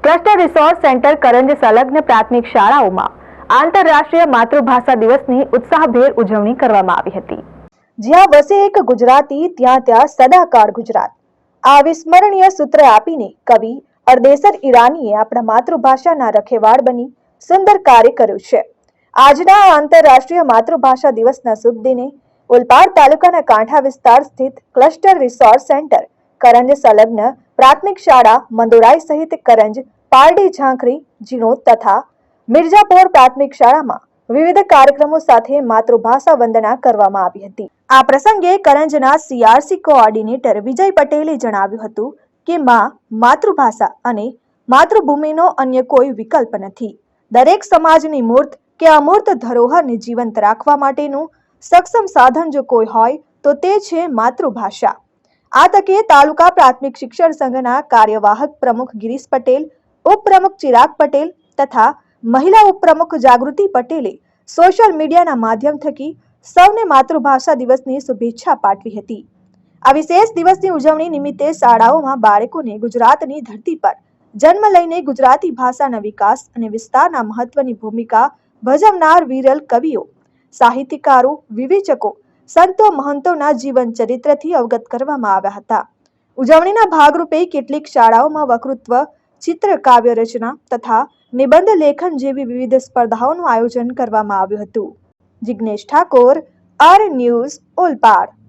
Cluster resource centre Karanj સંલગ્ન પ્રાથમિક શાળાઓમાં આંતરરાષ્ટ્રીય માતૃભાષા દિવસની ઉત્સાહભેર ઉજવણી કરવામાં આવી હતી। જ્યાં વસે એક ગુજરાતી ત્યાં ત્યાં સદાકાળ ગુજરાત। આ અવિસ્મરણીય સૂત્ર આપીને કવિ અરદેસર ઈરાનીએ આપણા માતૃભાષાના રખેવાળ બની સુંદર કાર્ય કર્યું છે। આજના આંતરરાષ્ટ્રીય માતૃભાષા દિવસના શુભ દિને ઓલપાડ તાલુકાના કાંઠા વિસ્તાર સ્થિત ક્લસ્ટર રિસોર્સ સેન્ટર કરંજ સંલગ્ન પ્રાથમિક શાળા મંદોરાઈ સહિત કરંજ, પારડી, ઝાંખરી, જીનોદ તથા મિર્જાપોર પ્રાથમિક શાળામાં વિવિધ કાર્યક્રમો સાથે માતૃભાષા વંદના કરવામાં આવી હતી। આ પ્રસંગે કરંજના CRC કોઓર્ડિનેટર વિજય પટેલે જણાવ્યું હતું કે માતૃભાષા અને માતૃભૂમિનો અન્ય કોઈ વિકલ્પ નથી। દરેક સમાજની મૂર્ત કે અમૂર્ત ધરોહરને જીવંત રાખવા માટેનું સક્ષમ સાધન જો કોઈ હોય તો તે છે માતૃભાષા। આ તકે તાલુકા પ્રાથમિક શિક્ષણ સંઘના કાર્યવાહક પ્રમુખ ગિરીશ પટેલ, ઉપપ્રમુખ ચિરાગ પટેલ તથા મહિલા ઉપપ્રમુખ જાગૃતિ પટેલે સોશિયલ મીડિયાના માધ્યમ થકી સૌને માતૃભાષા દિવસની શુભેચ્છા પાઠવી હતી। આ વિશેષ દિવસની ઉજવણી નિમિત્તે શાળાઓમાં બાળકોને ગુજરાતની ધરતી પર જન્મ લઈને ગુજરાતી ભાષાના વિકાસ અને વિસ્તારના મહત્વની ભૂમિકા ભજવનાર વિરલ કવિઓ, સાહિત્યકારો, વિવેચકો, સંતો, મહંતોના જીવન ચરિત્રથી અવગત કરવામાં આવ્યા હતા। ઉજવણીના ભાગરૂપે કેટલીક શાળાઓમાં વક્તૃત્વ, ચિત્ર કાવ્ય રચના તથા નિબંધ લેખન જેવી વિવિધ સ્પર્ધાઓનું આયોજન કરવામાં આવ્યું હતું। Jignesh Thakor, R News, Olpad.